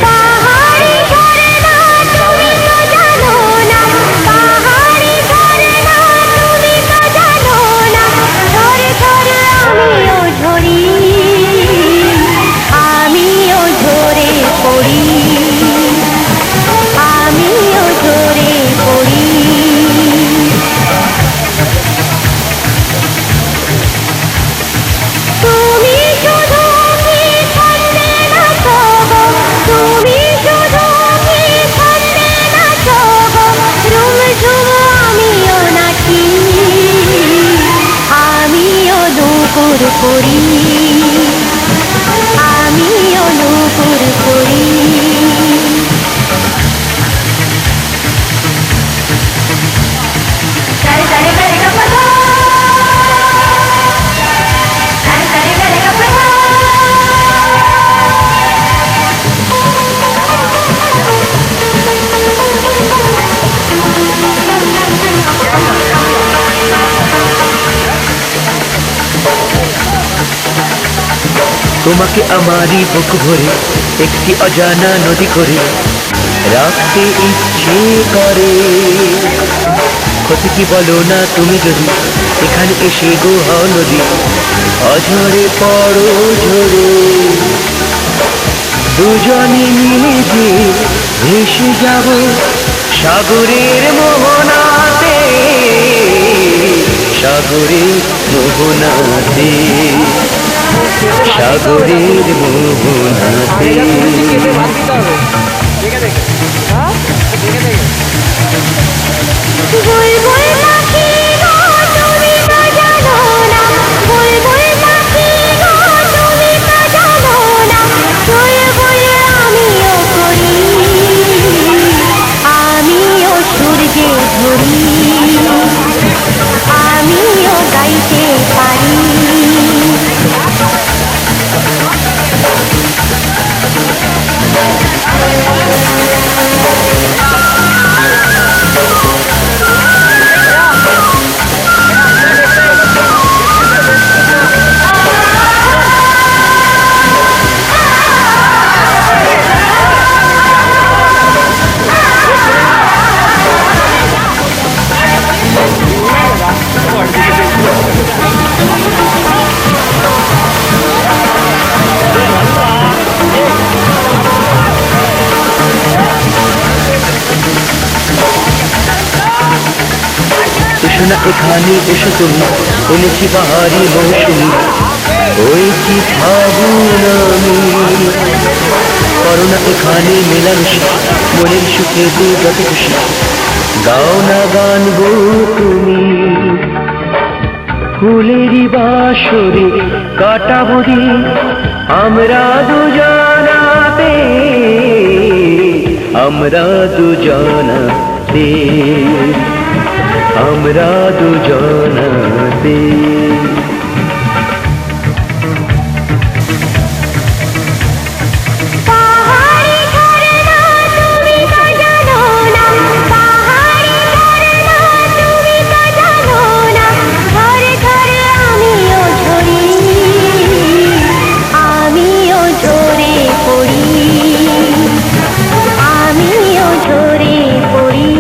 পাহাড়ি ঝরনা তুমি তো জানো না, পাহাড়ি ঝরনা তুমি তো জানো না, ঝরে ঝরে আমিও ঝরি, আমিও ঝরে পড়ি, আমিও ঝরে পড়ি। তুমি শুধু কি ছন্দে নাচো গো, তুমি শুধু কি ছন্দে নাচো গো, ঝুম আমিও নাচি, আমিও নুপুর করি, আমিও নুপুর করি। সারে সারে গারে গাপা গো, সারে সারে গারে গাপা গো। তোমাকে আমারই বুক ভরে একটি অজানা নদী করে রাখতে ইচ্ছে করে। ক্ষতি কি বলো না তুমি যদি এখানে এসে গো হও নদী, অঝরে পড়ো ঝরে, দুজনে মিলে যে ভেসে যাব সাগরের মোহনাতে, সাগরের মোহনাতে, সাগরের মোহনাতে। বুলবুল পাখি গো তুমি তো জানো না, বুলবুল পাখি গো তুমি তো জানো না, বুলবুল আমিও করি, আমিও সূর্যে ধরি, আমিও গাইতে পারি। এসো না এখানে এসো তুমি, এনেছি বাহারি মৌসুমি, ওই কি ভাবুন আমি। করো না এখানে মেলামেশি, মনের সুখে দু যত খুশি, গাও না গান গো তুমি। ফুলেরই বাসরে কাটাবো দিন আমরা দুজনাতে, আমরা দুজনাতে, আমরা দুজনাতে। পাহাড়ি ঝরনা তুমি তো জানো না, পাহাড়ি ঝরনা তুমি তো জানো না, ঝরে ঝরে আমিও ঝরি, আমিও ঝরে পড়ি, আমিও ঝরে পড়ি।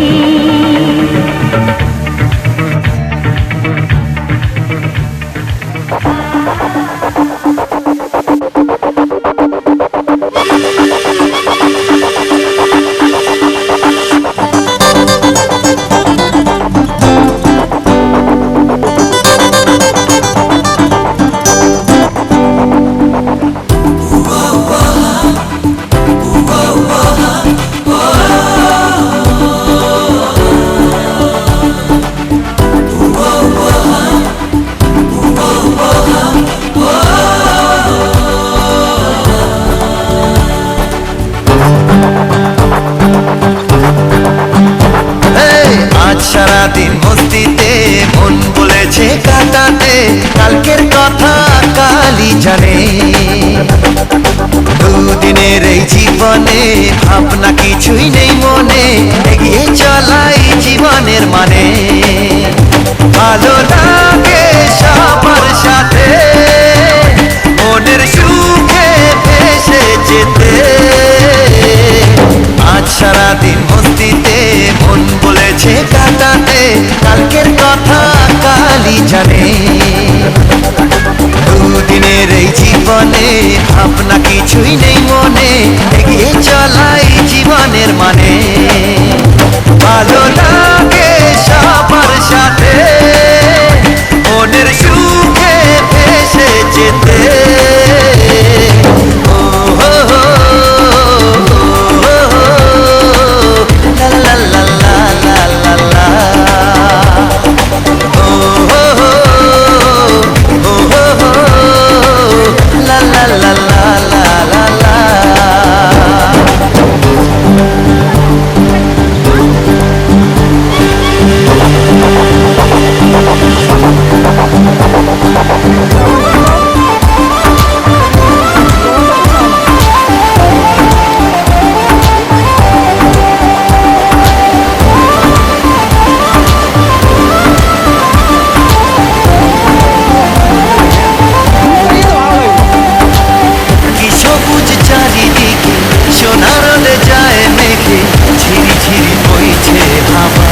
সারাদিন মস্তিতে মন বলেছে কাটাতে, কালকের কথা কালই জানে। দুদিনের এই জীবনে ভাবনা কিছুই নেই মনে, এগিয়ে চলাই জীবনের মানে। ভালো লাগে সবার সাথে মনের সুখে ভেসে যেতে। সারাদিন মস্তিতে মন বলেছে কাটাতে, কালকের কথা কালই জানে। দুদিনের এই জীবনে ভাবনা কিছুই নেই মনে, এগিয়ে চলাই জীবনের মানে। ভালো লাগে সবার সাথে মনের সুখে ভেসে যেতে। ও হো হো, লা লা লা লা লা লা লা। ও হো হো, ও হো হো, লা লা লা লা লা লা লা। কি সবুজ চারিদিকে, সোনার রোদে যায় মেঘে, ঝিরি ঝিরি বইছে হাওয়া।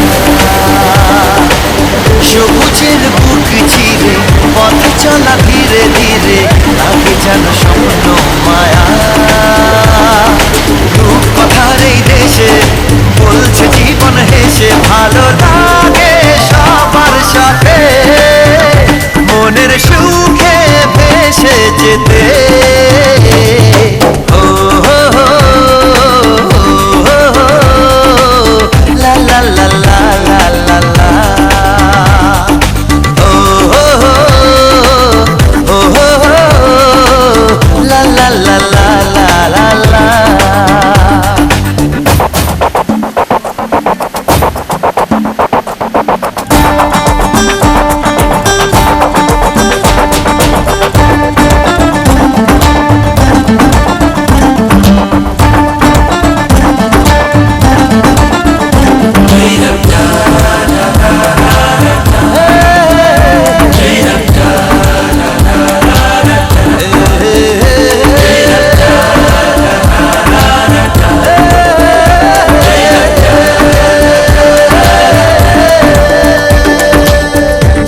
সবুজের বুক চিরে পথ চলা ধীরে ধীরে, লাগে যেন স্বপ্ন মায়া। রূপ কথার এই দেশে বলছে জীবন হেসে, ভালো লাগে সবার সাথে মনের সুখে ভেসে যেতে। ও হো হো, ও হো, লা লা লা লা লা লা লা। ও হো হো, ও হো হো, লা লা লা লা লা লা লা।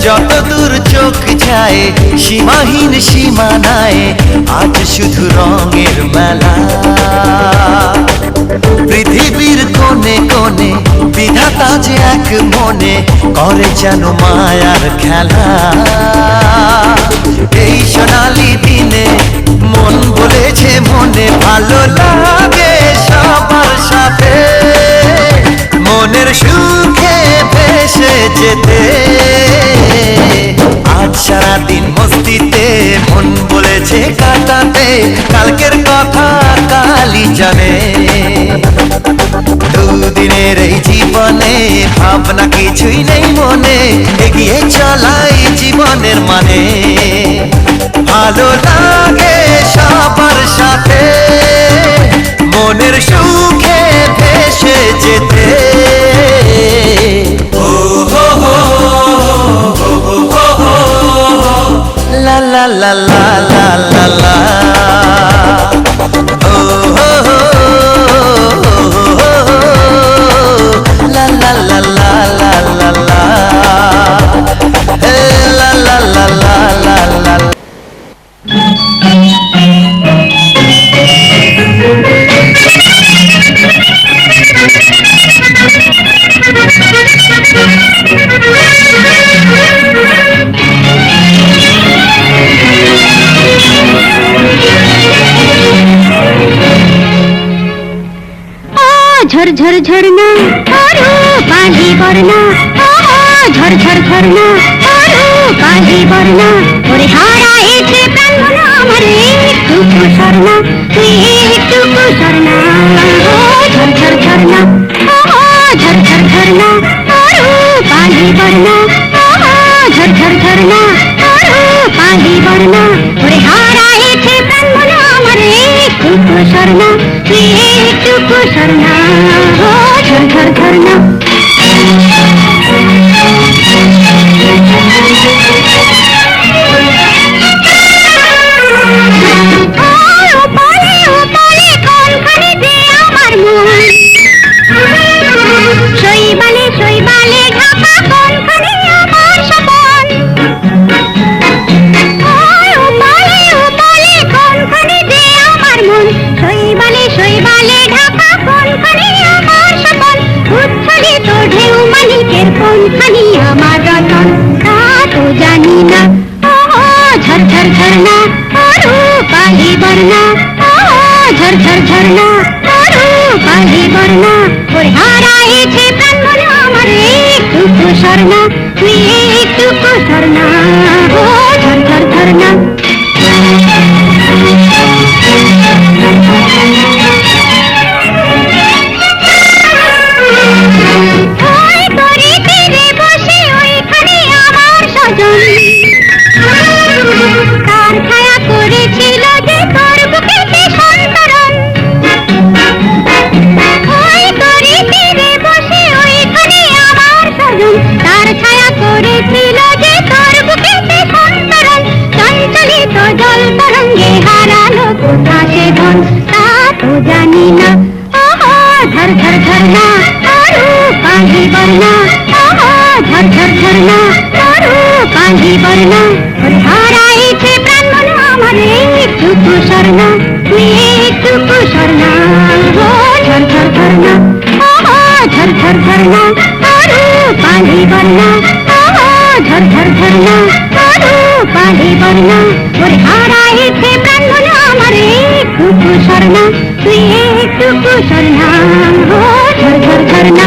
যত দূর চোখ যায় সীমাহীন সীমানায়, আজ শুধু রঙের মেলা। পৃথিবীর কোণে কোণে বিধাতা যে এক মনে, করে যেন মায়ার খেলা। এই সোনালি দিনে মন বলেছে মনে, ভালো লাগে সবার সাথে মনের সুখে ভেসে যেতে। আজ সারাদিন মস্তিতে মন বলেছে কাটাতে, কালকের কথা কালই জানে। দুদিনের এই জীবনে ভাবনা কিছুই নেই মনে, এগিয়ে চলাই জীবনের মানে। ভালো লাগে সবার সাথে মনের সুখে ভেসে যেতে। ও হো হো, la la la la la la la. Oh ho ho, la la la la la la la. Hey la la la la la la. ঝরঝর ঝরনা আরো পাহি বর্ণা, ঝরঝর ঝরনা আরো পাহি বর্ণা। ওরে হারাইছে প্রাণ মন আমার একটু কুসরনা, তুই একটু কুসরনা। ঝরঝর ঝরনা, ঝরঝর ঝরনা আরো পাহি বর্ণা, ঝরঝর ঝরনা আরো পাহি বর্ণা। ওরে হারাইছে প্রাণ মন আমার একটু কুসরনা, তুই একটু কুসরনা। ঝরঝর ঝরনা। ও পালে কোনখানে যে আমার মন, মন শৈবালে শৈবালে ঢাকা কোনখানে আমার স্বপন উচ্ছ্বলিত ঢেউ মানিকের কোনখানি আমার রতন তা তো জানি না ও ঝরঝর ঝরনা রূপালি বর্ণা ও ঝরঝর ঝরনা রূপালি বর্ণা ওরে হারাইছে প্রাণ মন আমার একটু স্বর্ণা তুই একটু স্বর্ণা ও ঝরঝর ঝরনা ওই তোরে তীরে বসে ওইখানে আমার স্বজন তার ছায়া করেছিল যে তোর বুকেতে সন্তরণ ওই তোরে তীরে বসে ওইখানে আমার স্বজন তার ছায়া করেছিল যে তোর বুকেতে সন্তরণ চঞ্চলিত জল তরঙ্গে হারালো কোথা সে ধন তা তো জানি না ওহো ঝরঝর ঝরনা রূপালি বর্ণা ওহো ঝরঝর ঝরনা রূপালি বর্ণা হারাইছে প্রাণ মন আমার একটু স্বর্ণা তুই একটু স্বর্ণা ও ঝরঝর ঝরনা ওহো ঝরঝর ঝরনা রূপালি বর্ণা ওহো ঝরঝর ঝরনা রূপালি বর্ণা ওরে হারাইছে প্রাণ মন আমার একটু স্বর্ণা তুই একটু স্বর্ণা ও ঝরঝর ঝরনা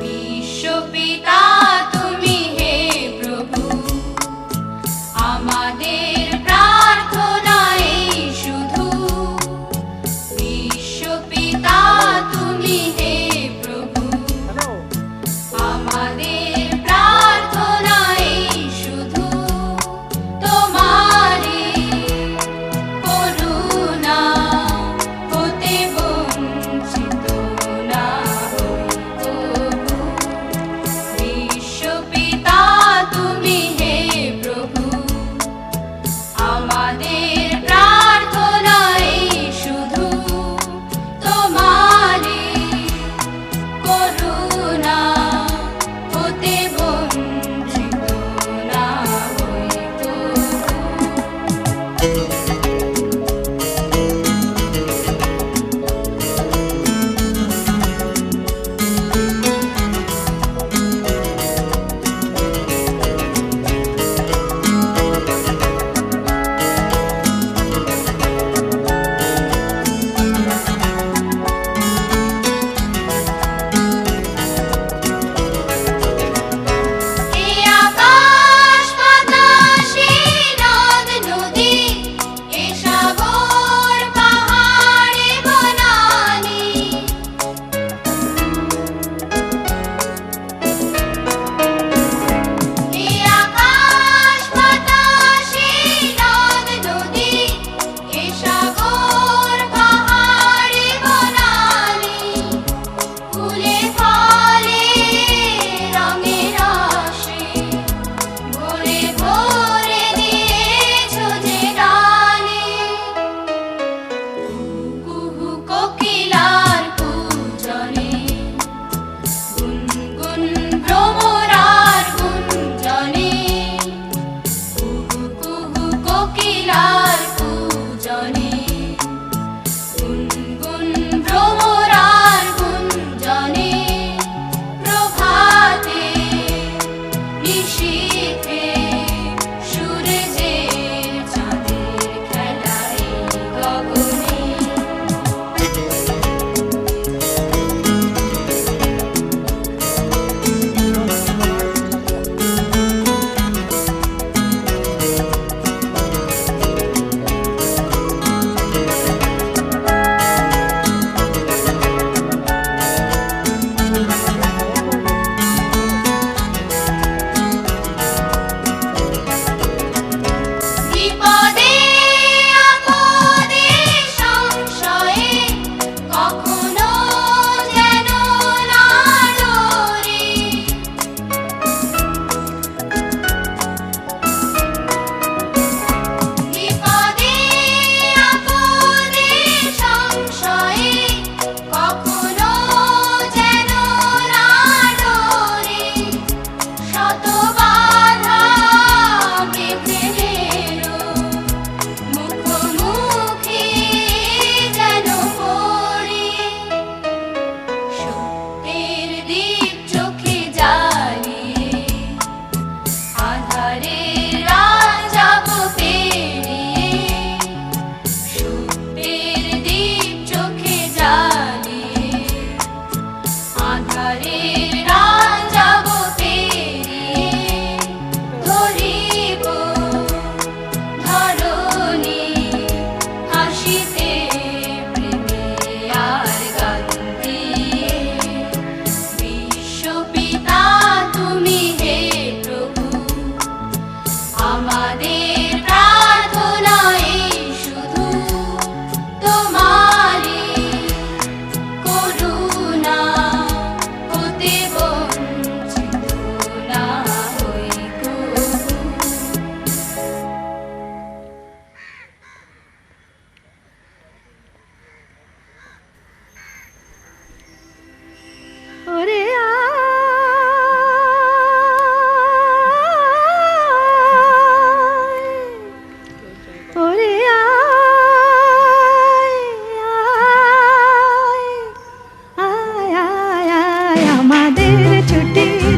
বিশ্বপিতা তুমি হে প্রভু আমাদের প্রার্থনা এই শুধু বিশ্বপিতা তুমি হে প্রভু আমাদের প্রার্থনা এই শুধু তোমারই করুণা হতে বঞ্চিত না হই তবু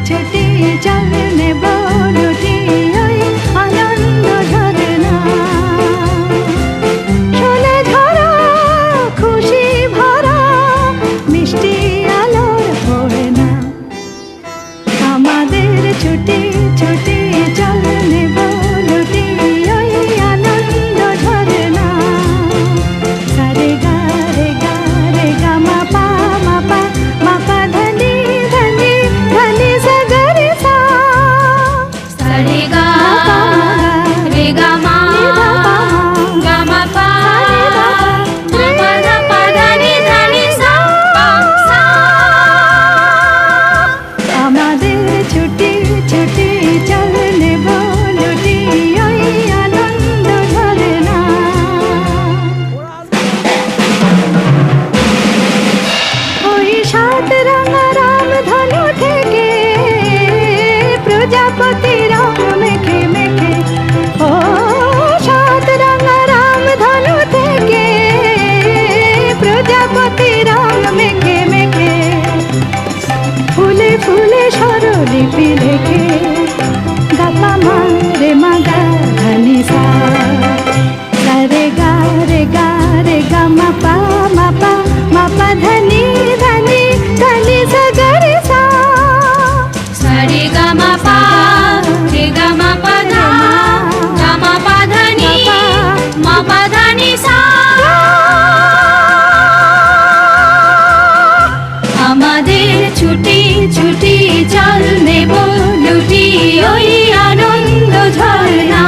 ছুটি চল নেব লুটি ওই আনন্দ ঝরনা শোনে ঝরা খুশি ভরা মিষ্টি আলোর ভোরে না আমাদের ছুটি ছুটি চল নেব লুটি ওই আনন্দ ঝরনা সারে গা রে গা রে গা মা পা ধনি ধনি ধনি সা গা রে সা সারে গা রে গা মা গা মা পা মা পা ধা পা ধনি ধনি সা পা সা আমাদের ছুটি ছুটি চল নেব লুটি ওই আনন্দ ঝরনা ওই সাত রাঙা রাম ধনু থেকে প্রজাপতি রং মেখে মেখে ও সাত রাঙা রাম ধনু থেকে প্রজাপতি রং মেখে মেখে ফুলে ফুলে স্বরলিপি লেখে গাপা মা রে মা গা ধনি সা রে গা রে গা রে গা মা পা ধনি ধনি ধনি সা গা রে সা সারে গা মা পা রে গা মা পা ধা গা মা পা ধনি মা পা ধনি সা আমাদের ছুটি ছুটি চল নেব লুটি ওই আনন্দ ঝরনা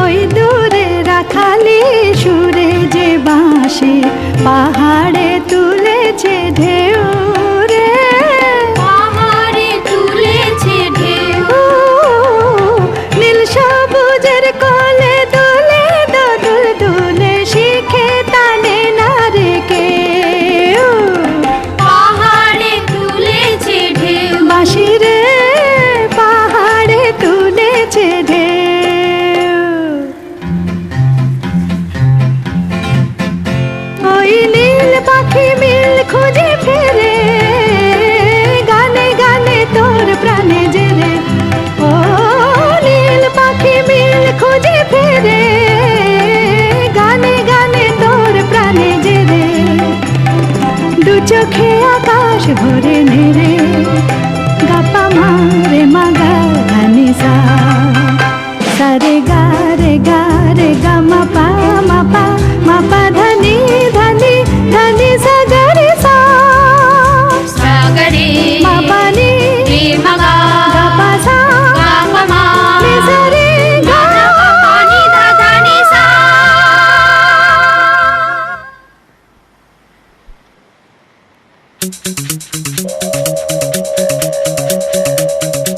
ওই দূরে রাখালি সুরে যে বাঁশি পাহাড়ে তুলেছে ঢেউ রে পাহাড়ে তুলেছে ঢেউ ও, নীল সবুজের কোলে দুলে দোদুল দুলে শিখে টানে না রে কেউ পাহাড়ে তুলেছে ঢেউ বাঁশি রে পাহাড়ে তুলেছে ঢেউ ওই নীল পাখি মিল খুঁজে ফেরে গানে গানে তোর প্রাণে জেরে ও নীল পাখি মিল খুঁজে ফেরে গানে গানে তোর প্রাণে জেরে দু চোখে আকাশ ভরে নেরে গাপা মা রে মা গা ধনি সা সারে গা রে গা রে গা মা পা ধনি ধনি ধনি সা গা রে সা সাগরে মা পা নি রে মা গা গা পা সা গা পা মা নি সা রে গা ধনি ধা ধনি সা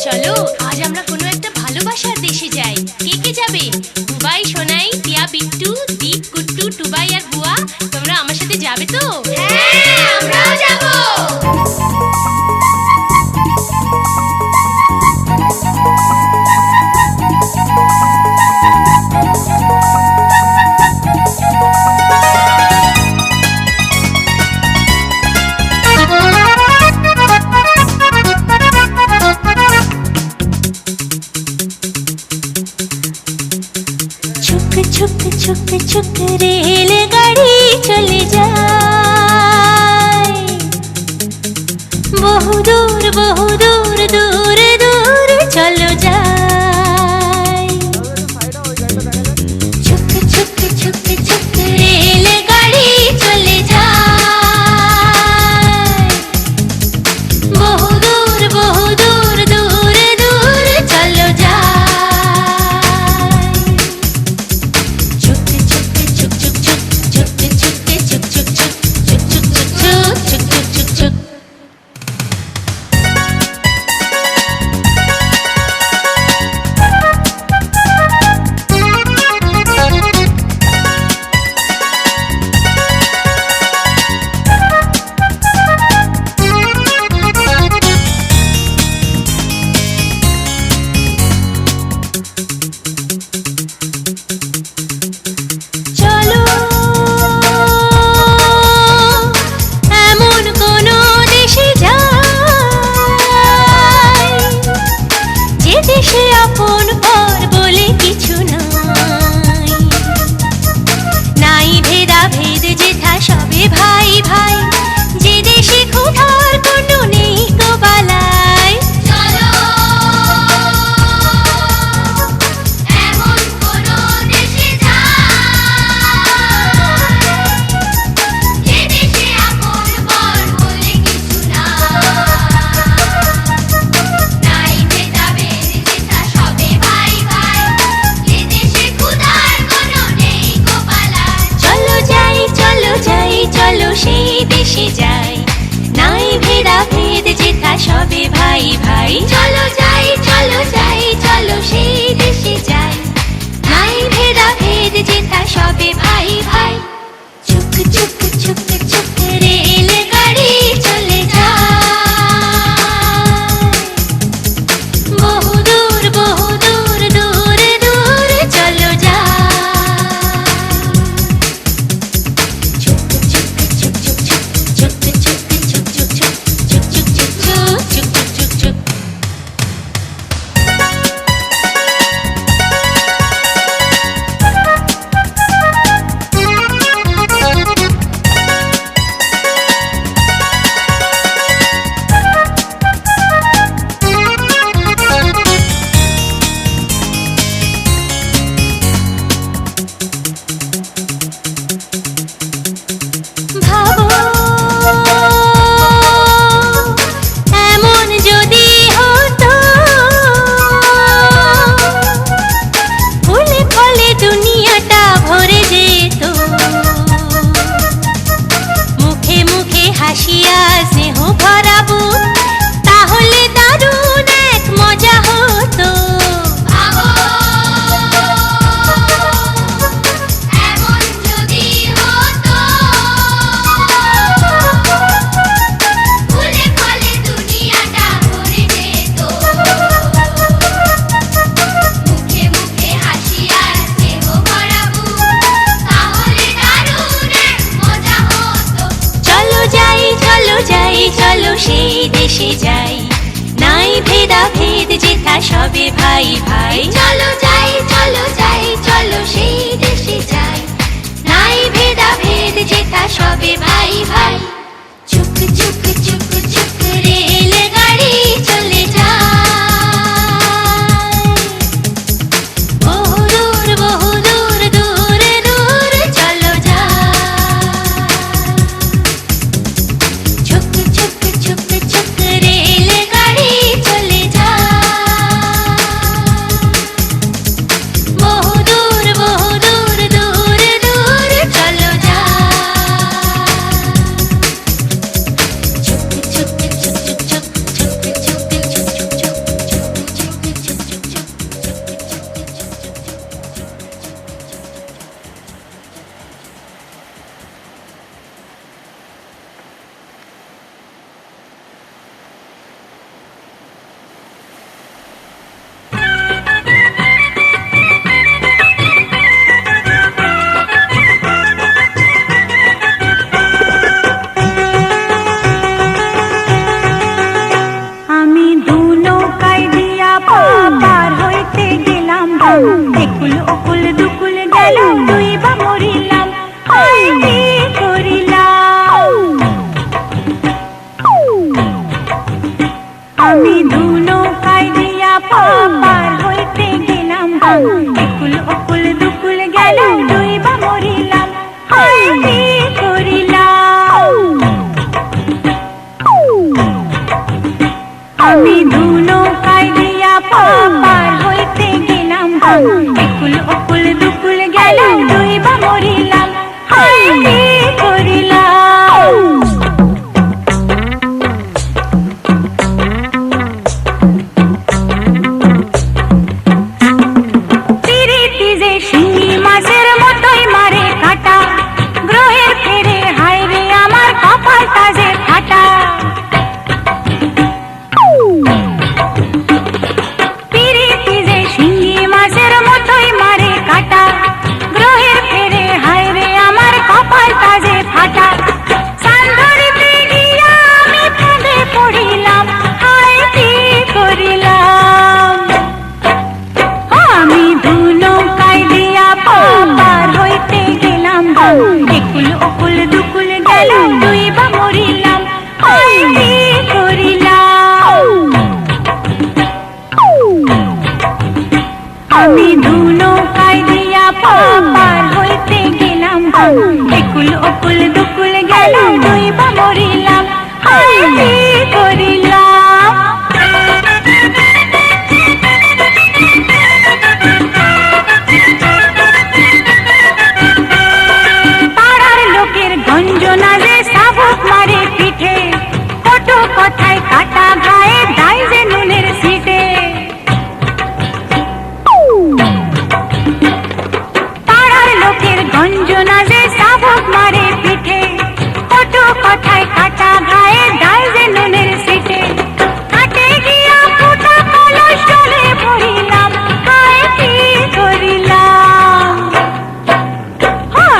চলো আজ আমরা কোনো একটা ভালোবাসার দেশে যাই কে কে যাবে বুবাই সোনাই টিয়া বিট্টু দীপ কুট্টু টুবাই আর বুয়া তোমরা আমার সাথে যাবে তো হ্যাঁ আমরাও যাব চলো সেই দেশে যাই, নাই ভেদা ভেদ যেথা সবে ভাই ভাই। চলো যাই চলো যাই চলো সেই দেশে যাই, নাই ভেদা ভেদ যেথা সবে ভাই ভাই। চুক চুক চুক চুক রেল গাড়ি চলে যায়, বহু দূর দূরে দূরে চলো যায়। চুক চুক চুক চুক রেল গাড়ি চলে যায়, বহু দূর দূরে চলো আমি দু নৌকায় দিয়া পার হইতে গেলাম, একুল ওকুল দুকুল গেল দুই বা মরিলাম, হায় কি করিলাম। আমি দু নৌকায় দিয়া পার হইতে গেলাম, একুল ওকুল দুকুল গেল দুই বা মরিলাম, হায় কি করিলাম। আমি দু নৌকায় দিয়া পার হইতে গেলাম, একুল ওকুল দুকুল গেল দুই বা মরিলাম, হায় কি করিলাম। পিরিতি যে শিঙি মাছের মতোই মারে কাটা, গ্রহের ফেরে হায় রে আমার কপালটা যে ফাটা। পিরিতি যে শিঙি মাছের মতোই মারে কাটা, গ্রহের ফেরে হায় রে আমার কপালটা যে ফাটা। সান ধরিতে গিয়া আমি ফাঁদে পড়িলাম, হায় কি করিলাম। আমি দু নৌকায় দিয়া পার হইতে গেলাম, একুল ওকুল দুকুল গেল দুই বা মরিলাম, হায় কি করিলাম। আমি দু নৌকায় দিয়া পার হইতে গেলাম, একুল ওকুল দুকুল গেল দুই বা মরিলাম, হায় কি করিলাম। পাড়ার লোকের গঞ্জনা যে শাবক মারে পিঠে, কত কথায় কাটা ঘায়ে দায় যে নুনের সিটে। পাড়ার লোকের গঞ্জনা যে শাবক মারে পিঠে, কত কথায় কাটা ঘায়ে দায় যে নুনের সিটে। হাটে গিয়া ফুটা কলস জলে ভরিলাম, হায় কি করিলাম।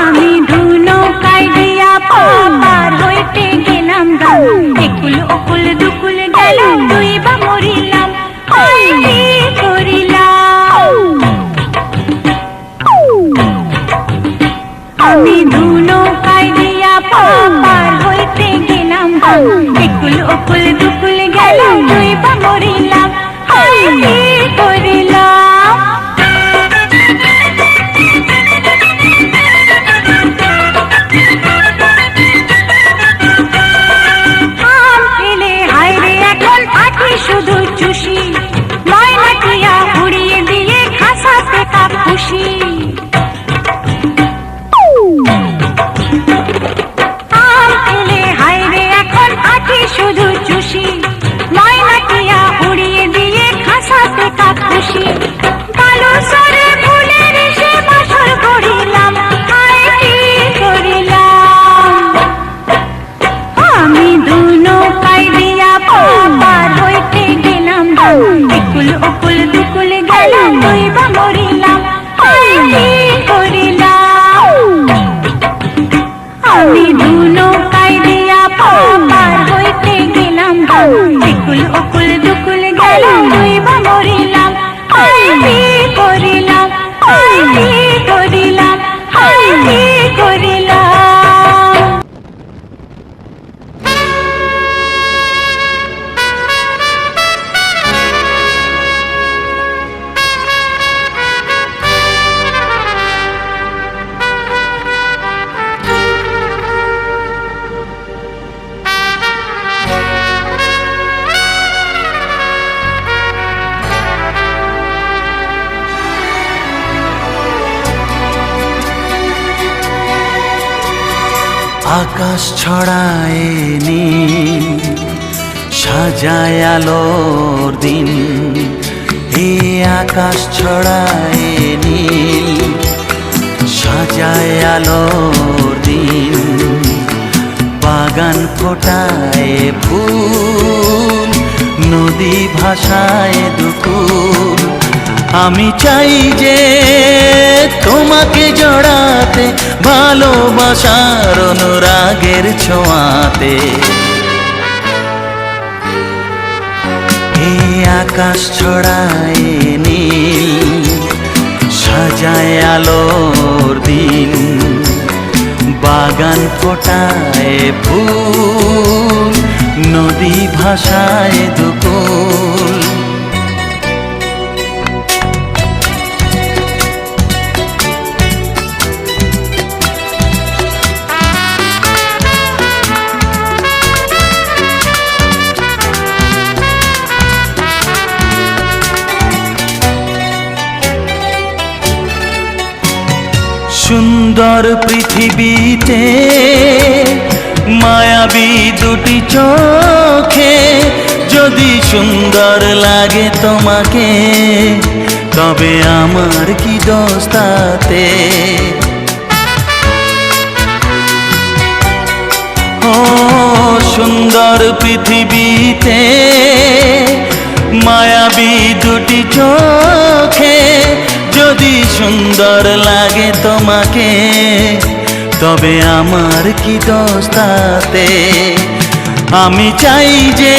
আমি দু নৌকায় দিয়া পার হইতে গেলাম, একুল ওকুল দুকুল গেল দুই বা মরিলাম, হায় কি করিলাম। আমি দু নৌকায় দিয়া পার হইতে গেলাম, একুল ওকুল দুকুল গেল দুই বা মরিলাম, হায় কি করিলাম। আম ফেলে হায় রে এখন আঠি শুধু চুষি, ময়নাটিয়া উড়িয়ে দিয়ে খাসাতে কাপ খুশি। আম ফেলে হায় রে এখন আঠি শুধু চুষি, ময়নাটিয়া উড়িয়ে দিয়ে খাসাতে কাপ খুশি। কালো সরে ফুলের সে বাসর করিলাম, হায় কি করিলাম। আমি দু নৌকায় দিয়া পার হইতে গেলাম, একুল ওকুল দুকুল গেল দুই বা মরিলাম, হায় কি করিলাম। আমি দু নৌকায় দিয়া পার হইতে দিলাম গান, একুল ওকুল দুকুল গেল রইবা মরিলাম, আই কি করিলাম, আই কি করিলাম, আই কি করিলাম। আকাশ ছড়ায় নীল, সাজায় আলোর দিন। এ আকাশ ছড়ায় নীল, সাজায় আলোর দিন। বাগান ফোটায় ফুল, নদী ভাষায় দুকুল। আমি চাই যে তোমাকে জড়াতে, ভালোবাসার অনুরাগের ছোঁয়াতে। এই আকাশ ছড়ায় নীল, সাজায় আলোর দিন। বাগান ফোটায় ফুল, নদী ভাষায় দুকুল। সুন্দর পৃথিবীতে মায়াবী দুটি চোখে, যদি সুন্দর লাগে তোমাকে, তবে আমার কি দোষ তাতে। ও সুন্দর পৃথিবীতে মায়াবী দুটি চোখে, যদি সুন্দর লাগে তোমাকে, তবে আমার কি দোষ তাতে। আমি চাই যে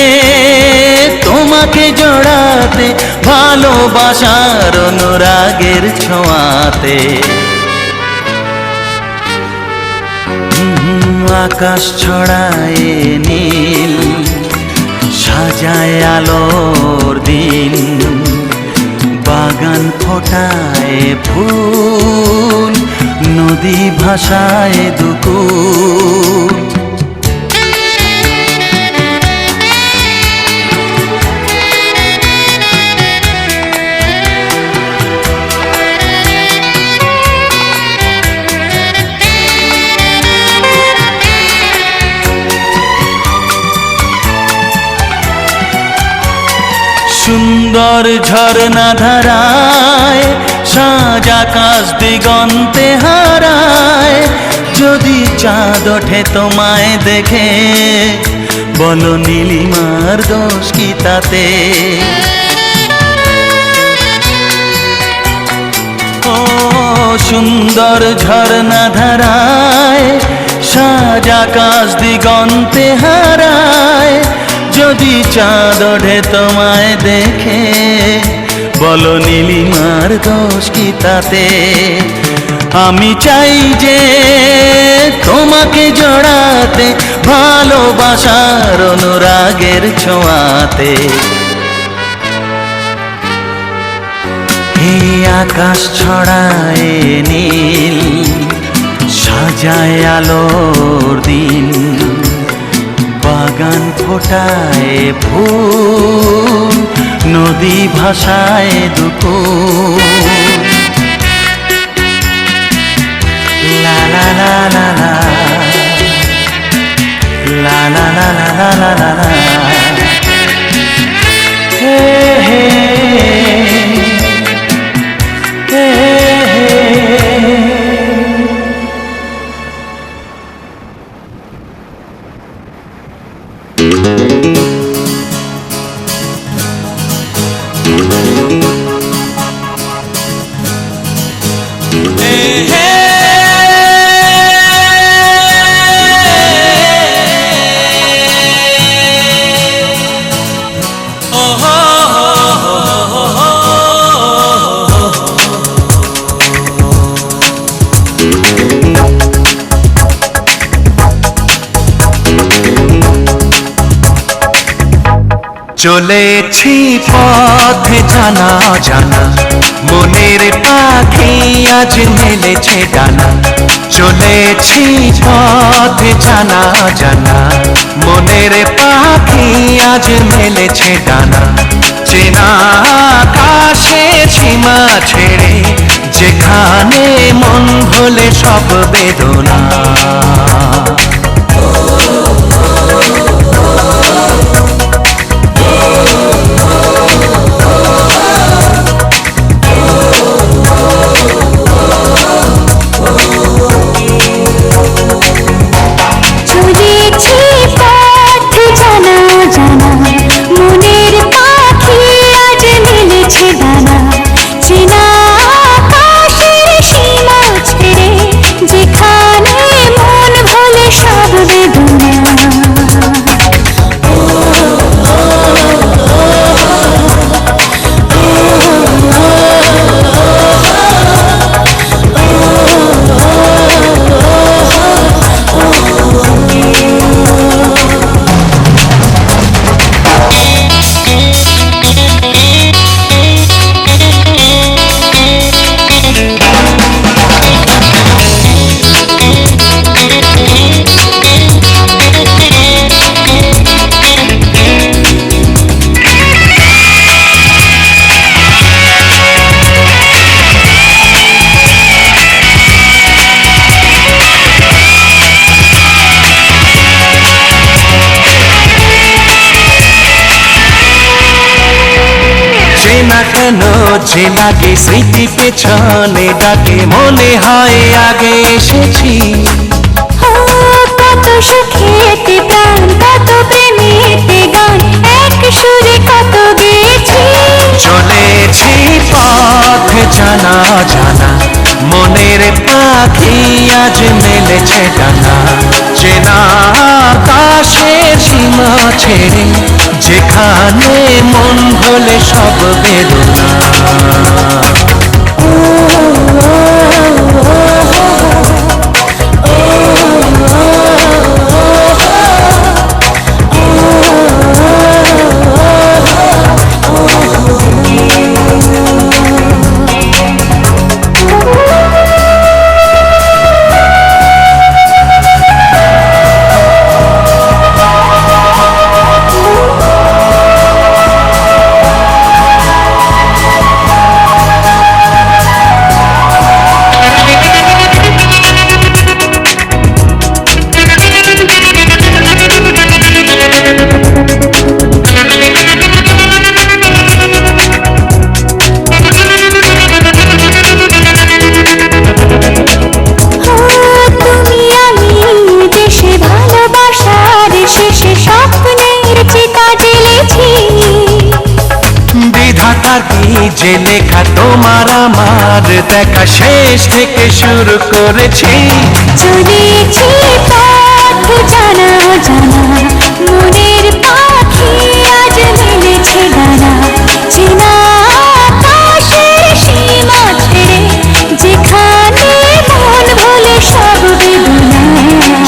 তোমাকে জড়াতে, ভালোবাসার অনুরাগের ছোঁয়াতে। আকাশ ছড়ায় নীল, সাজায় আলোর দিন। বাগান ফোটায় ফুল, নদী ভাষায় দুকুল। সুন্দর ঝরনা ধারায়, সাজ আকাশ দিগন্তে হারায়। যদি চাঁদ ওঠে তোমায় দেখে, বলো নীলিমার দোষ কি তাতে। ও সুন্দর ঝরনা ধারায়, সাজ আকাশ দিগন্তে হারায়। যদি চাঁদ ওঠে তোমায় দেখে, বলো নীলিমার দোষ কি তাতে। আমি চাই যে তোমাকে জড়াতে, ভালোবাসার অনুরাগের ছোঁয়াতে। এই আকাশ ছড়ায় নীল, সাজায় আলোর দিন। বাগান ফোটায় ফুল, নদী ভাষায় দুকুল। লা লা লা লা লা, লা লা লা লা লা লা লা। হে হে হে হে। চলেছি পথে জানা জানা, মনের পাখি আজ মেলেছে ডানা। চলেছি পথে জানা জানা, মনের পাখি আজ মেলেছে ডানা। চেনা আকাশে সীমা ছেড়ে, যেখানে মন ভোলে সব বেদনা। কেন যে লাগে স্মৃতি পেছনে ডাকে, মনে হয় আগে এসেছি। কত সুখেতে প্রাণ, কত প্রেমেতে গান, এক সুরে কত গেয়েছি। চলেছি পথে জানা জানা, মনের পাখি আজ মেলেছে ডানা। চেনা আকাশের সীমা ছেড়ে, যেখানে মন ভোলে সব বেদনা। যে লেখা তোমার আমার দেখা, শেষ থেকে শুরু করেছি। চলেছি পথ জানা জানা, মনের পাখি আজ মেলেছে ডানা। চেনা আকাশের সীমা ছেড়ে, যেখানে মন ভোলে সব বেদনা।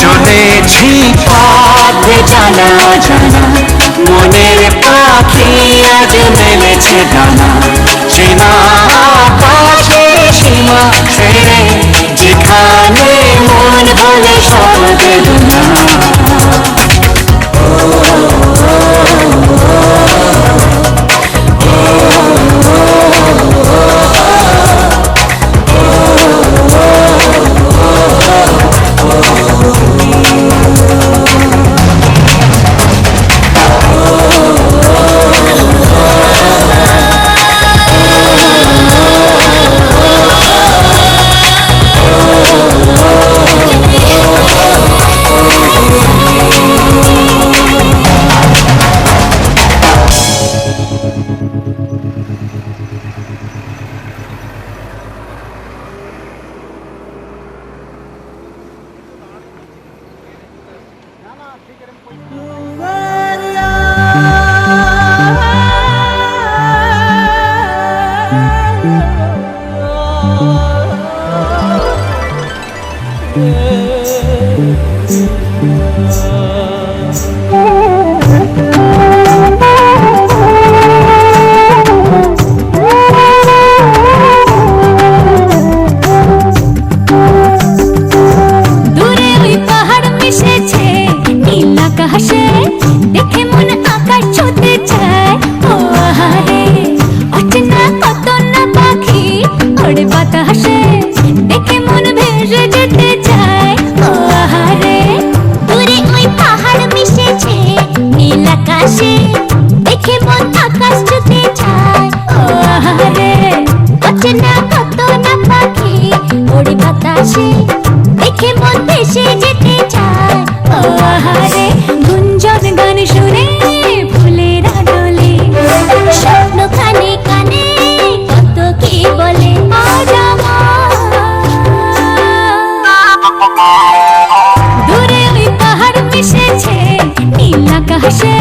চলেছি পথ জানা জানা, মনের পাখি আজ মেলেছে ডানা। চেনা আকাশের সীমা ছেড়ে, যেখানে মন ভোলে সব বেদনা। বাতাসে দেখে মন আকাশ ছুঁতে চায় ও আহারে অচেনা কত না পাখি ওড়ে বাতাসে দেখে মন ভেসে যেতে চায় ও আহারে দূরে ওই পাহাড় মিশেছে নীল আকাশে দেখে মন আকাশ ছুঁতে চায় ও আহারে অচেনা কত না পাখি ওড়ে বাতাসে দেখে মন ভেসে যেতে চায় ও আহারে গুঞ্জন গান শুনে ফুলের আদলে স্বপ্ন কানে কানে কত কি বলে আজ দূরে ওই পাহাড় মিশেছে নীল আকাশে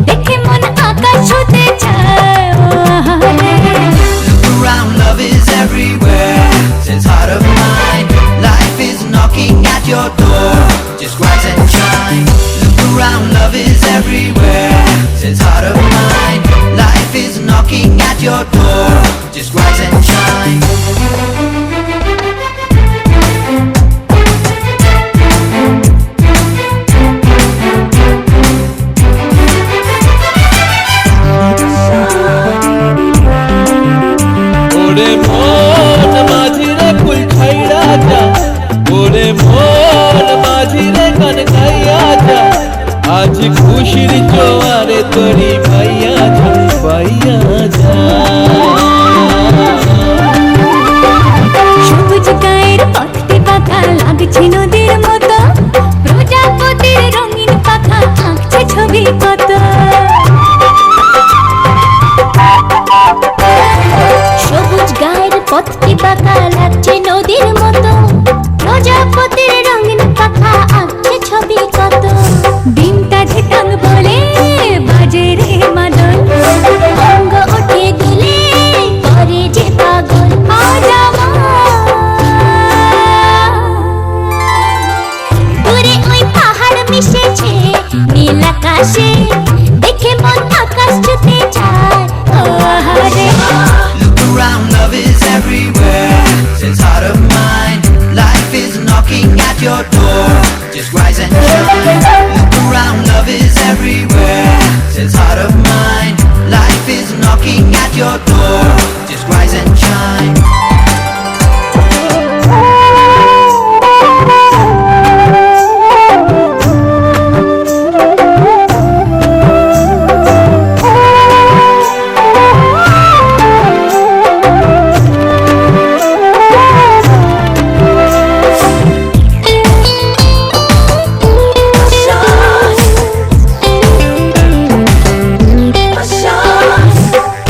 দেখে মন আকাশ ছুঁতে চায় ও আহারে Around, love is everywhere. Since heart of mine, life is knocking at your door. Just rise and shine. Look around, love is everywhere. Since heart of mine, life is knocking at your door. Just rise and shine. ওরে মন মাঝিরে ফুল ছাইড়া যা ওরে মন মাঝিরে গান গাইয়া যা আজ খুশির জোয়ারে তোরি পাইয়া যা পাইয়া যা সবুজ গায়ের পথটি পাখা লাগছে নদীর মতো প্রজাপতির রঙিন পাখা আঁকছে ছবি কত সবুজ গায়ের পথটি পাখা লাগছে নদীর মতো প্রজাপতির রঙিন পাখা আঁকছে ছবি কত দিনটা ঝিটাং বলে বাজে রে মাদল অঙ্গ ওঠে দিলে করে যে পাগল আজ দূরে ওই পাহাড় মিশেছে নীল আকাশে দেখে মন আকাশ ছুঁতে চায় ও আহারে Look around, love is everywhere. Since heart of mine, life is knocking at your door. Just rise and shine. Look around, love is everywhere. Since heart of mine, life is knocking at your door. Just rise and shine.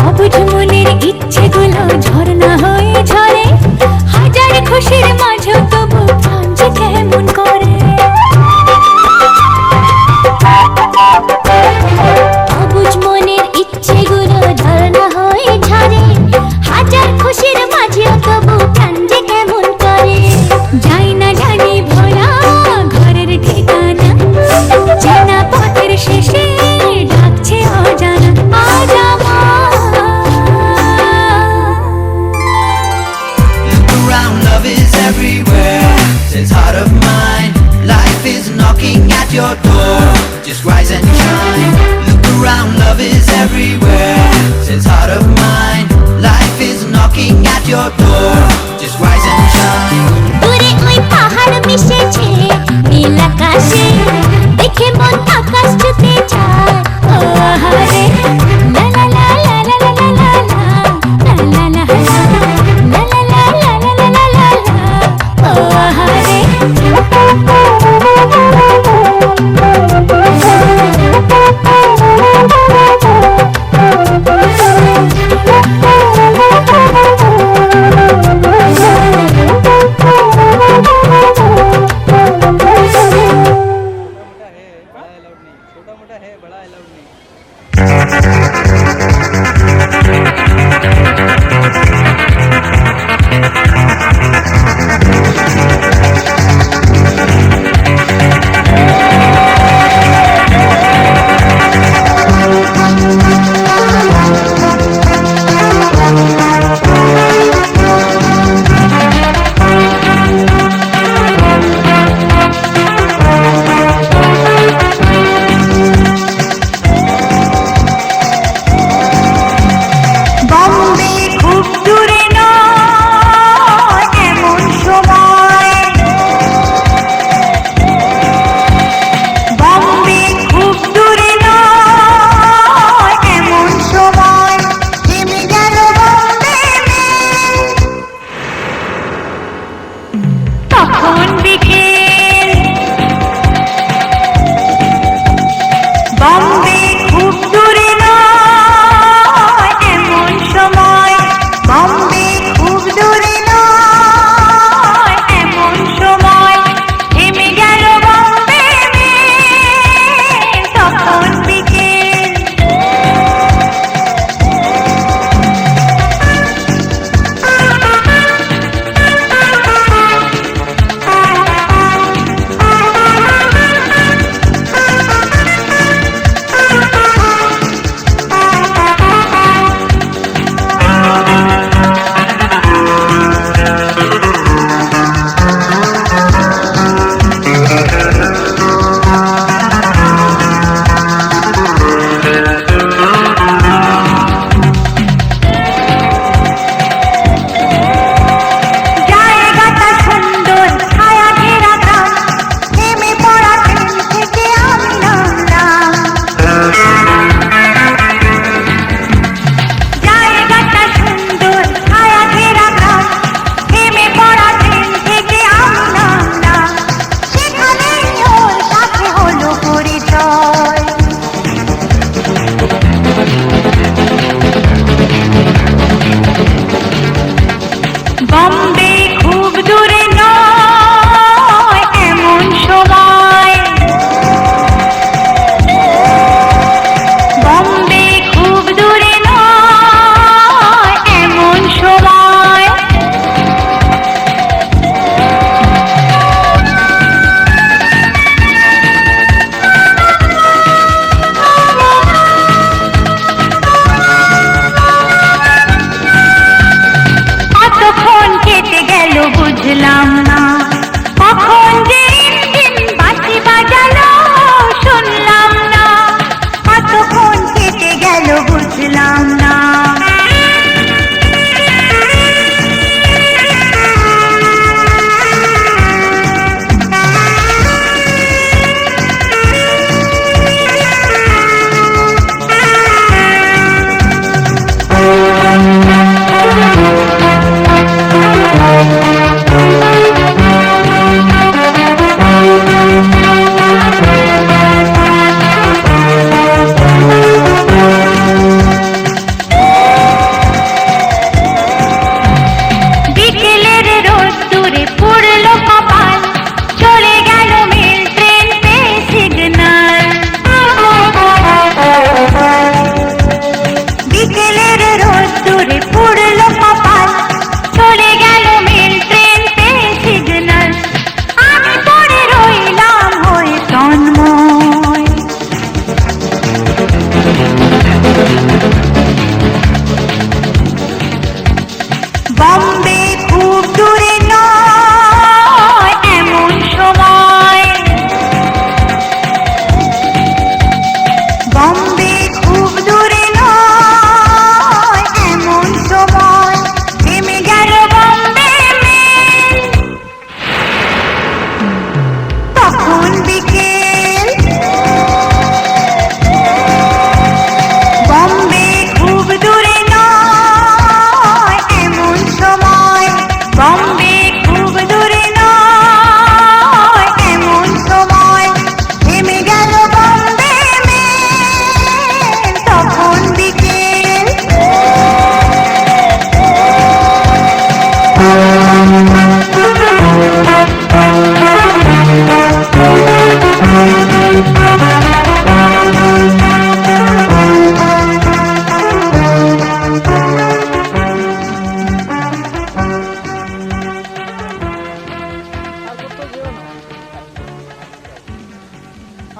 অবুঝ মনের ইচ্ছেগুলো ঝর্ণা হয়ে ঝরে হাজার খুশির মাঝে তবু প্রাণ যে কেমন করে অবুঝ মনের ইচ্ছেগুলো ঝর্ণা হয়ে ঝরে হাজার খুশির মাঝে তবু প্রাণ যে কেমন করে যাই না জানি ভোলা ঘরের ঠিকানা চেনা পথের শেষে ডাকছে অজানা আজ Look around, love is everywhere. Since heart of mine, life is knocking at your door. Just rise and shine. Look around, love is everywhere. Since heart of mine, life is knocking at your door. Just rise and shine. দূরে ওই পাহাড় মিশেছে নীল আকাশে দেখে মন আকাশ ছুঁতে চায় ও আহারে লা লা লা লা লা লা লা লা লা লা লা লা লা লা লা লা লা ও আহারে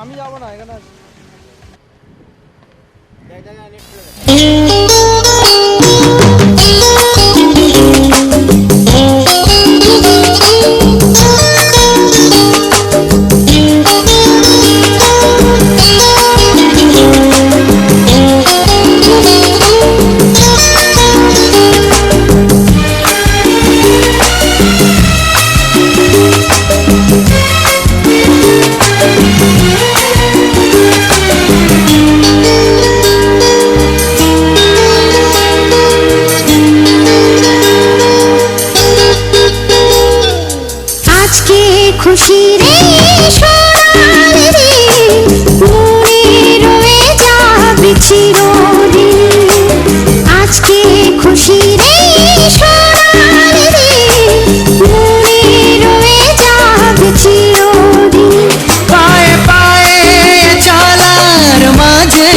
আমি যাবো না এখানে আজকে খুশি রে সোনার রে মনে রয়ে যাবে চিরদিন আজকে খুশি রে সোনার রে মনে রয়ে যাবে চিরদিন পায়ে পায়ে চলার মাঝে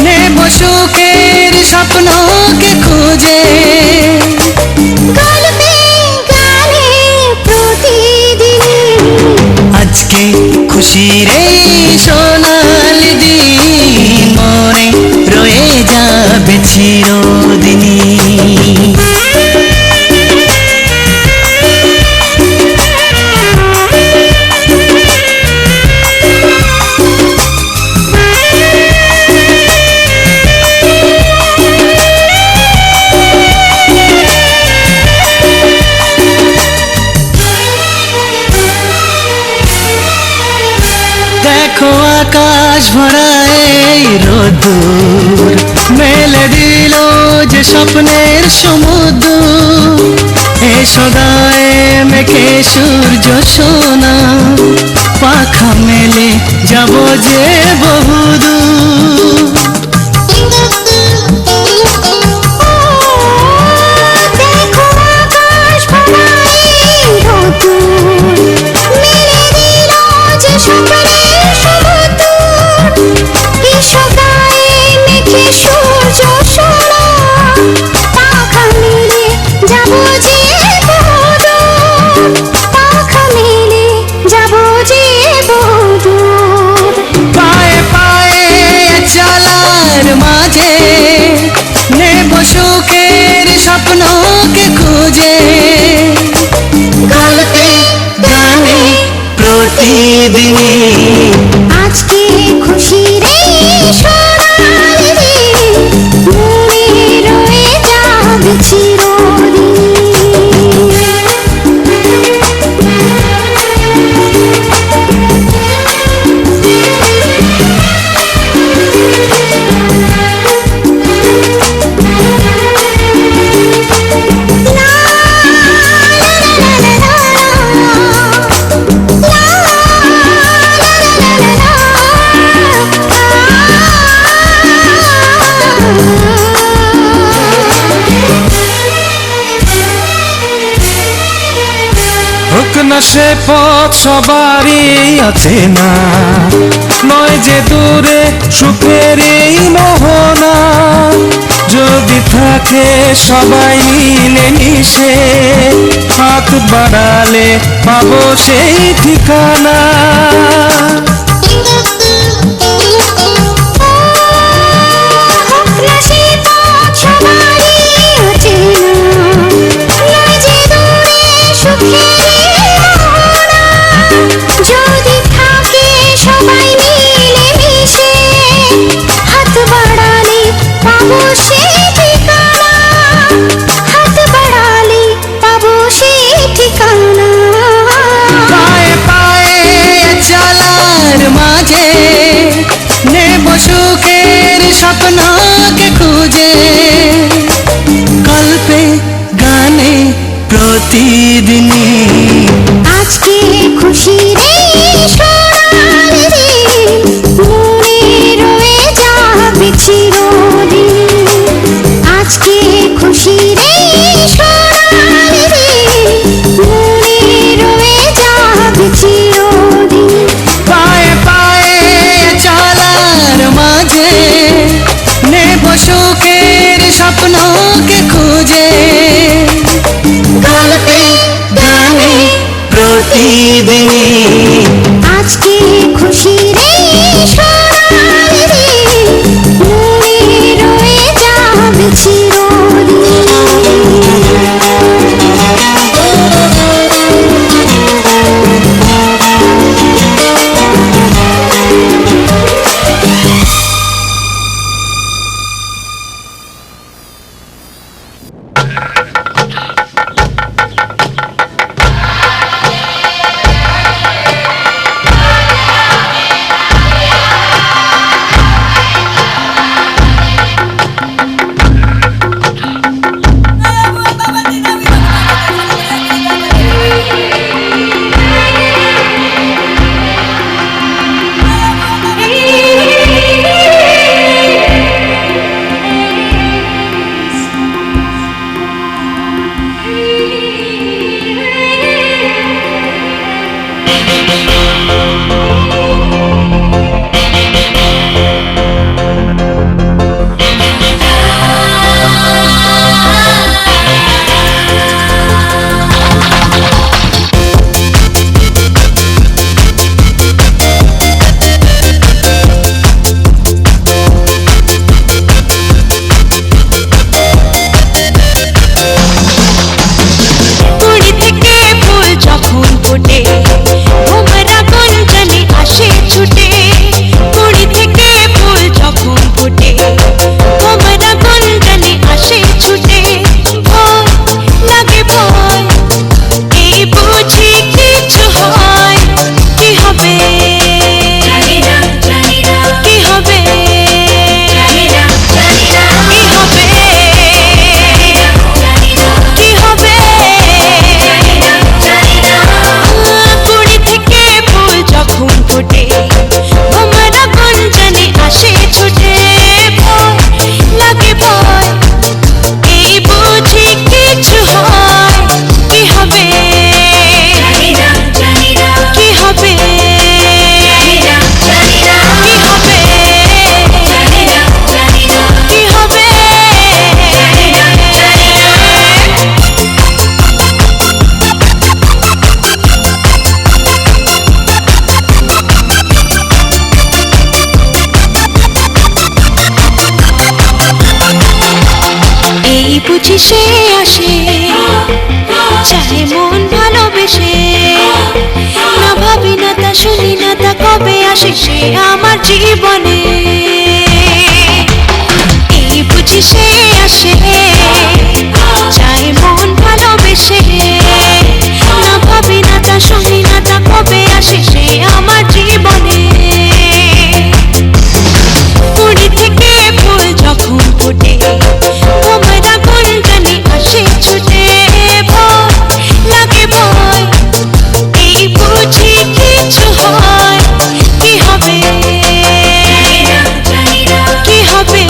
নেব সুখের স্বপ্নকে খুঁজে গল্পে গানে প্রতিদিন আজকে খুশি রে সোনালি দিন মনে রয়ে যাবে চিরদিনই দেখো আকাশ ভরা এই রোদ্দুর মেলে দিল যে স্বপ্নের সমুদ্র এসো গায়ে মেখে সূর্য সোনা পাখা মেলে যাব যে বহুদূর দেখো আকাশ ভরা এই রোদ্দুর মেলে দিল যে স্বপ্নের সমুদ্র এসো গায়ে মেখে সূর্য সোনা পাখা মেলে যাব যে বহুদূর পাখা মেলে যাব যে বহুদূর পায়ে পায়ে চলার মাঝে নেব সুখের স্বপ্নকে খুঁজে গল্পে গানে প্রতিদিনই আজকে খুশি রে সোনার রে মনে রয়ে যাবে হোক না সে পথ সবারই আছে না নয় যে দূরে সুখের এই মোহনা যদি থাকে সবাই মিলে মিশে হাত বাড়ালে পাবো সেই ঠিকানা হোক না সে পথ সবারই অচেনা, নয় যে দূরে সুখের মোহনা। যদি থাকে সবাই মিলে মিশে, হাত বাড়ালে পাবো সেই ঠিকানা, হাত বাড়ালে পাবো সেই ঠিকানা। পায়ে পায়ে চলার মাঝে নেব সুখের স্বপ্নকে খুঁজে গল্পে গানে প্রতিদিনই আজকে খুশি রে সোনার রে মনে রয়ে যাবে চিরদিন। আজকে খুশি রে সোনার রে মনে রয়ে যাবে চিরদিন। পায়ে পায়ে চলার মাঝে নেব সুখের স্বপ্নকে খুঁজে গল্পে বুঝি সে আসে চাহে মন ভালোবেসে না ভাবি না তা শুনি না তা কবে আসে সে আমার জীবনে এই বুঝি সে আসে চাহে মন ভালোবেসে না ভাবি না তা শুনি না তা কবে আসে সে আমার জীবনে কুড়ি থেকে ফুল যখন ফোটে তোমরা কোন জানি আসে ছুটে ভয় লাগে ভয় এই বুঝি কিছু হয় কি হবে কি হবে কি হবে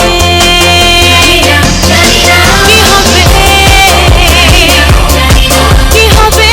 কি হবে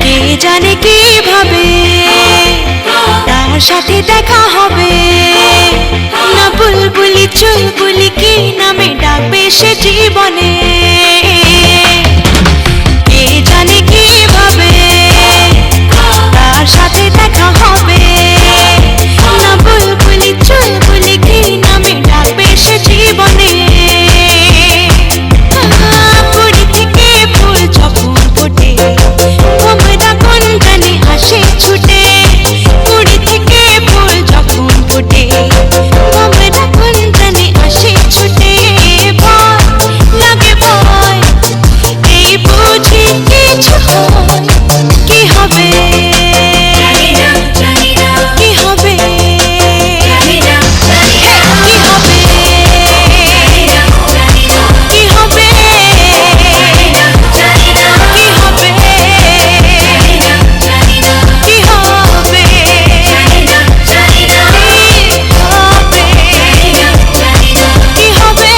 কে জানে কিভাবে তার সাথে দেখা হবে না বুলবুলি চুলবুলি কি নামে ডাকবে সে জীবনে কে জানে কিভাবে তার সাথে দেখা হবে না বুলবুলি চুলবুলি কি নামে ডাকবে সে জীবনে কুড়ি থেকে ফুল যখন ফোটে তোমরা কোন জানি আসে ছুটে কুড়ি থেকে ফুল যখন ফোটে তোমরা কোন জানি আসে ছুটে ভয় লাগে ভয় এই বুঝি কিছু হয় কি হবে কি হবে কি হবে কি হবে কি হবে কি হবে কি হবে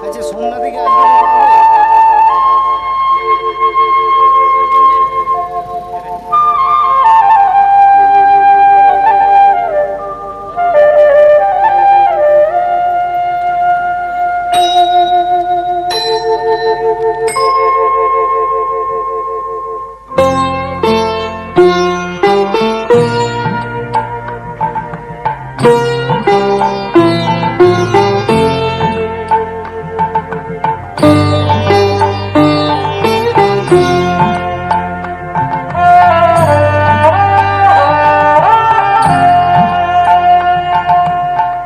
আচ্ছা সোমনাথ থেকে আসবে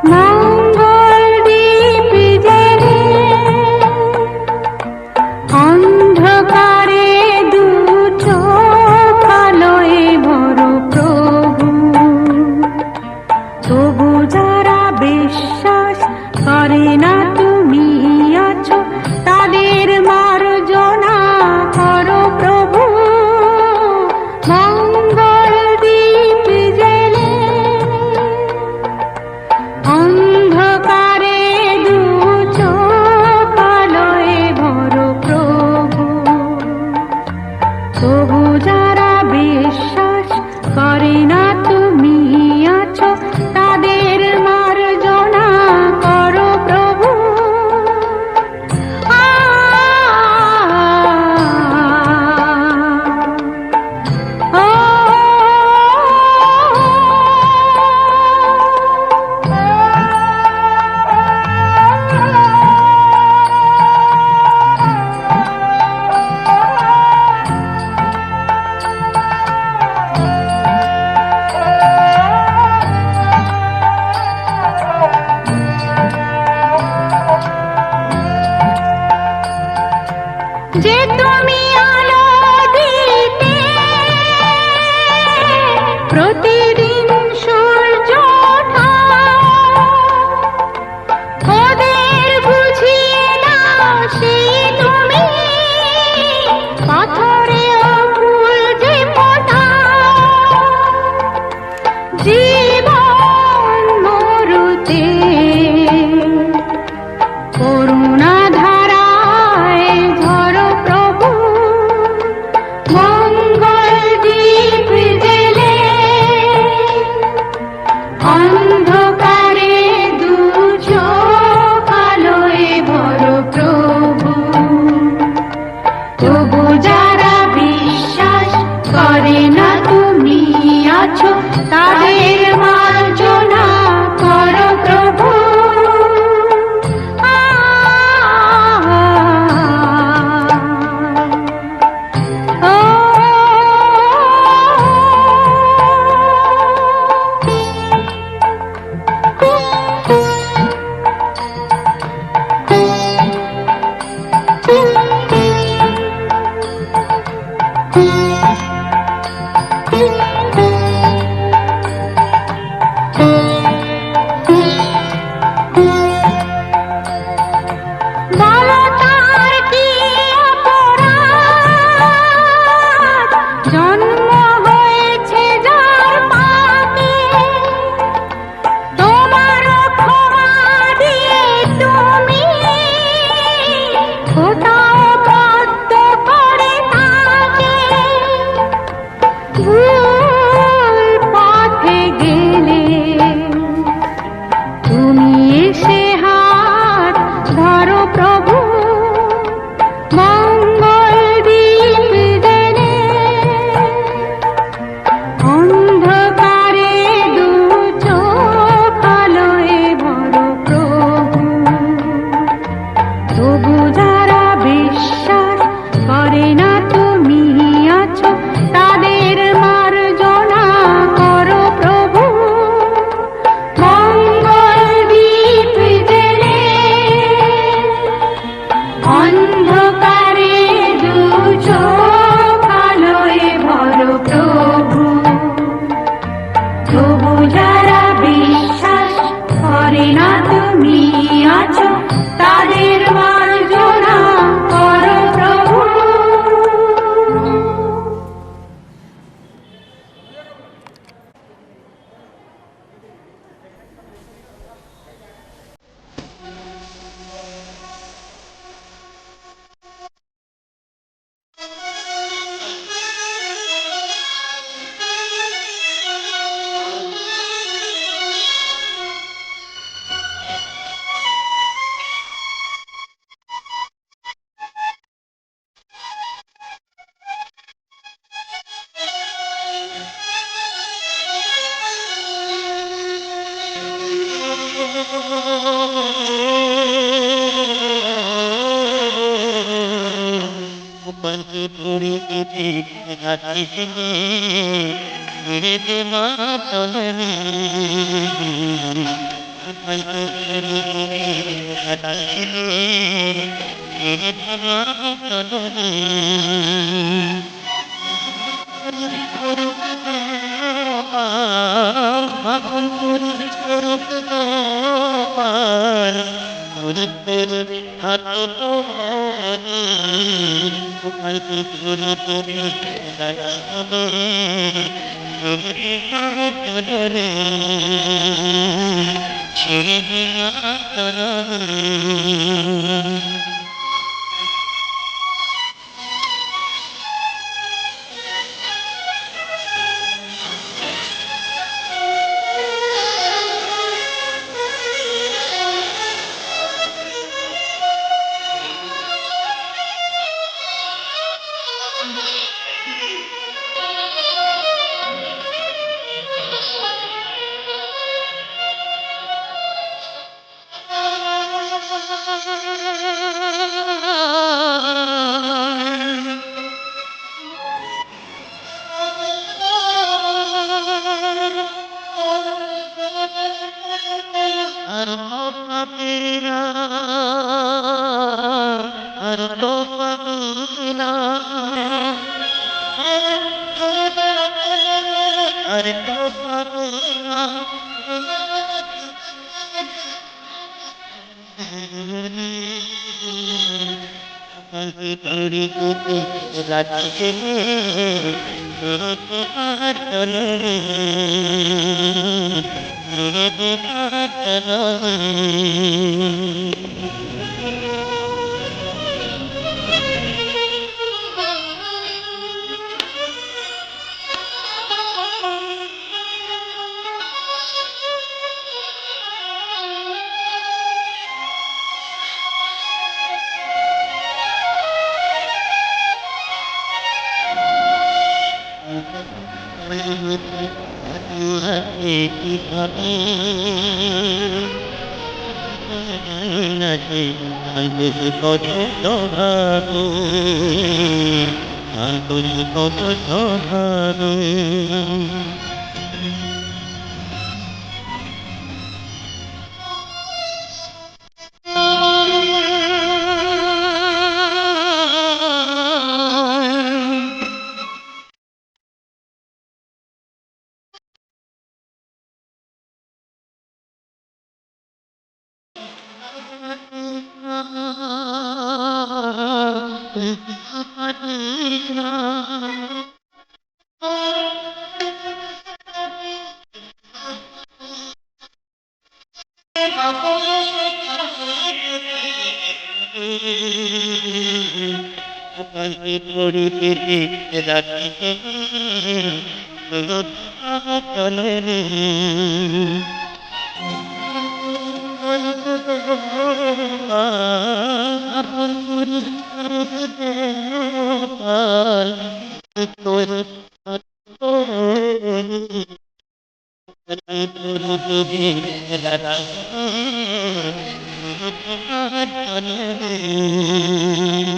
মঙ্গল দ্বীপ জেলে অন্ধকারে দু চোখ আলোয় ভর প্রভু তবু যারা বিশ্বাস করে না তুমি আছো তাদের মার্জনা করো প্রভু মঙ্গল দ্বীপ জেলে অন্ধকারে দু চোখ আলোয় ভর প্রভু তবু যারা বিশ্বাস করে না তুমি আছো তাদের মার্জনা করো প্রভু যে তুমি আলো দিতে প্রতিদিন সূর্য ওঠা বলো তার কি অপরাধ, জন্ম হয়েছে যার পাপে, তোমার ক্ষমা দিয়ে তুমি কোথাও বদ্ধ করে তাকে। ভুল পথে গেলে তুমি এসে হাত ধরো প্রভু, মঙ্গল দীপ জেলে। অন্ধকারে দু চোখ আলোয় ভরো প্রভু, তবু যারা বিশ্বাস করে না তুমি আছো, তাদের মার্জনা করো প্রভু, মঙ্গল দীপ জেলে। অন্ধকারে দু চোখ আলোয় ভরো প্রভু, তবু যারা বিশ্বাস করে না তুমি আছো, তাদের মার্জনা করো প্রভু।